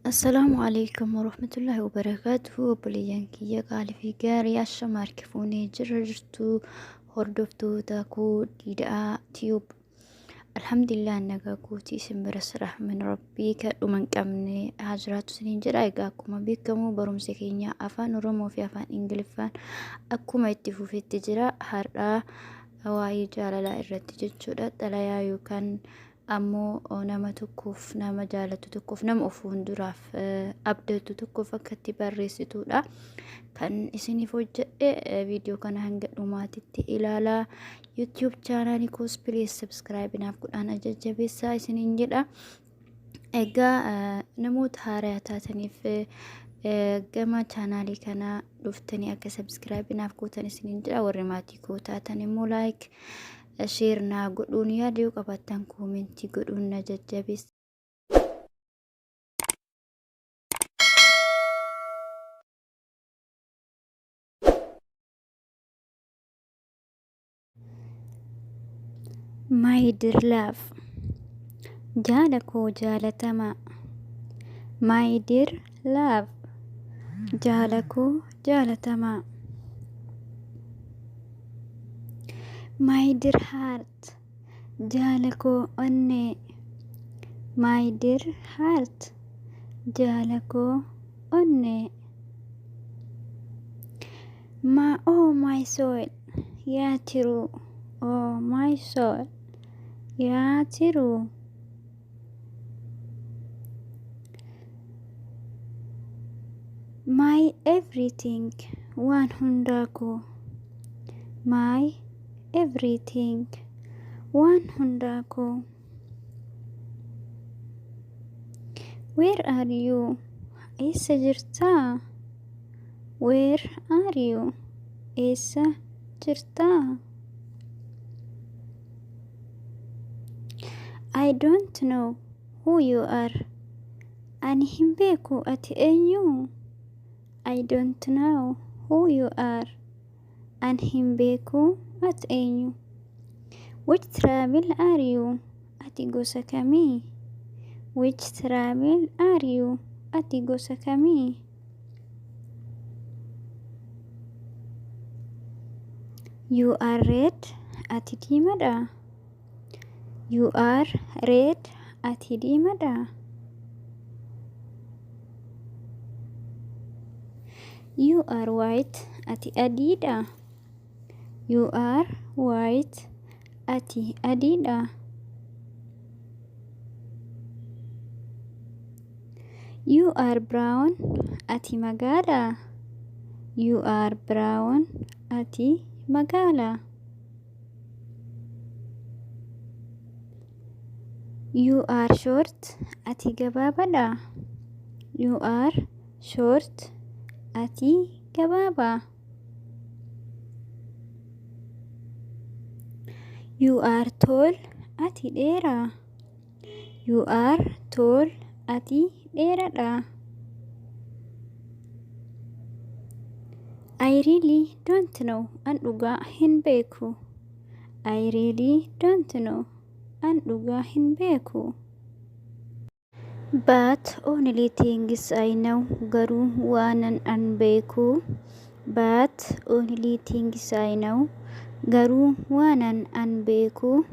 السلام عليكم ورحمة الله وبركاته. بليان كيا قال في قاري الشمار كفوني جرجتو هردفتو تاكو ديدا تيوب. الحمد لله انك كوتي سمبرسرح من ربي كأمن كمني هجرات سنين جراي قاكما بيكمو برمسكينيا أفان رومو في أفان إنجلفان أكما يتفو في التجراء هرا هواي جاللا الرتجج شدت تلايا يوكان ammoo nama tokkoof nama jaalatu tokkoof nama of fuulduraaf abdatu tokkoof akkatti barreessituudha kan isiniif hojjedhe viidiyoo kana hanga dhumaatitti ilaalaa. YouTube chaanaalii koos please subscribe naaf godhaan jajjabeessaa isiniin jedha. Egaa namoota haaraa taataniif gama chaanaalii kana dhuftanii akka subscribe naaf gootan isiniin jedha. Warri maatii koo taatan immoo like share na godhuun yaaduu qabaatan koomenti godhuun na jajjabeessa. My dear love, jaalako jaalatama. My dear love, jaalako jaalatama. My dear heart, jaalako onne. My dear heart, jaalako onne. Oh my soul, yaa tiru. Oh my soul, yaa tiru. My everything, waan hundaako. My everything, waan hundaako. Where are you? Eessa jirtaa? Where are you? Eessa jirtaa? I don't know who you are. Ani hin beeku ati eenyu? I don't know who you are. Ani hin beeku ati eenyu? Which travel are you? Ati gosa kamii? Which travel are you? Ati gosa kamii? You are red. Ati diimadha. You are red. Ati diimadha. You are white. Ati adiidha. You are white. Ati adiidha. You are brown. Ati magaala. You are brown. Ati magaala. You are short. Ati gabaabadha. You are short. Ati gabaaba. You are tall. Ati dheera. You are tall. Ati dheeradha. I really don't know. An dhugaa hin beeku. I really don't know. An dhugaa hin beeku. But only things I know. Garuu waanan an beeku. But only things I know. Garuu waanan an beeku.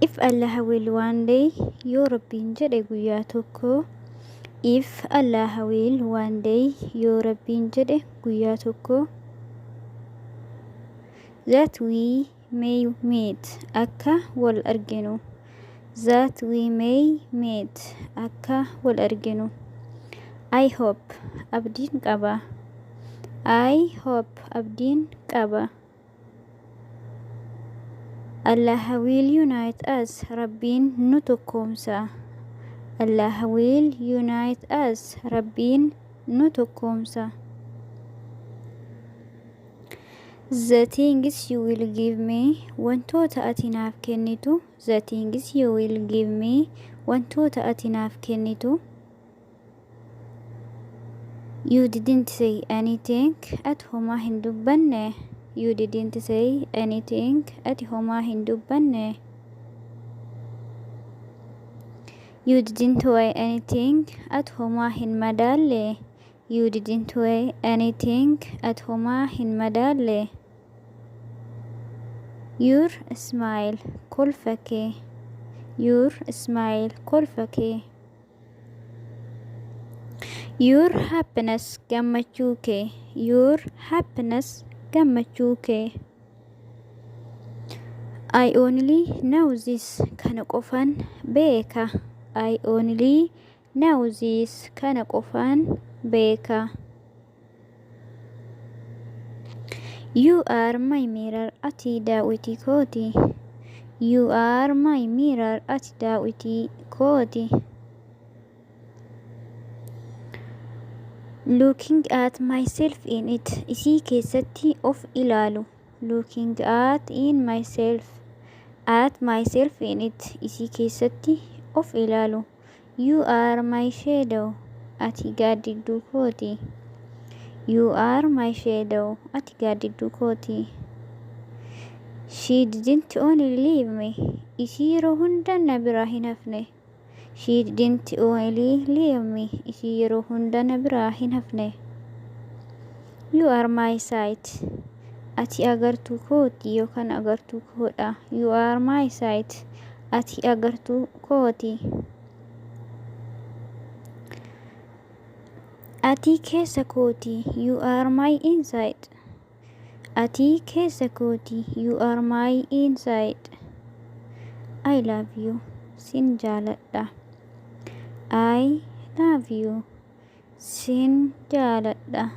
If Allah will one day, yoo Rabbiin jedhe guyyaa tokko. If Allah will one day, yoo Rabbiin jedhe guyyaa tokko. That we may meet. Akka wal arginu. That we may meet. Akka wal arginu. I hope. Abdiin qaba. I hope. Abdiin qaba. Allah will unite us. Rabbiin nu tokkoomsa. Allah will unite us. Rabbiin nu tokkoomsa. The things you will give me. Wantoota ati naaf kennitu. The things you will give me. Wantoota ati naaf kennitu. You didn't say anything. At homaa hin dubbanne. You didn't say anything. Ati homaa hin dubbanne. You didn't wear anything at home hin madalle. You didn't wear anything at home hin madalle. Your smile kolfake. Your smile kolfake. Your happiness gammachuke. Your happiness gammachuke. I only know this kana qofan beeka. I only know this kana qofan beeka. You are my mirror ati daawiti kooti. You are my mirror ati daawiti kooti. Looking at myself in it isii keessatti of ilaalu. Looking at myself in it isii keessatti of ilaalu. You are my shadow ati gaaddiduu kooti. You are my shadow ati gaaddiduu kooti. She didn't only leave me isii yeroo hunda na biraa hin hafne. She didn't only leave me isii yeroo hunda na biraa hin hafne. You are my sight ati agartuu kooti yookaan agartuu koodha. You are my sight ati agartuu kooti. Ati keessa kooti. You are my inside. Ati keessa kooti. You are my inside. I love you. Sin jaaladha. I love you. Sin jaaladha.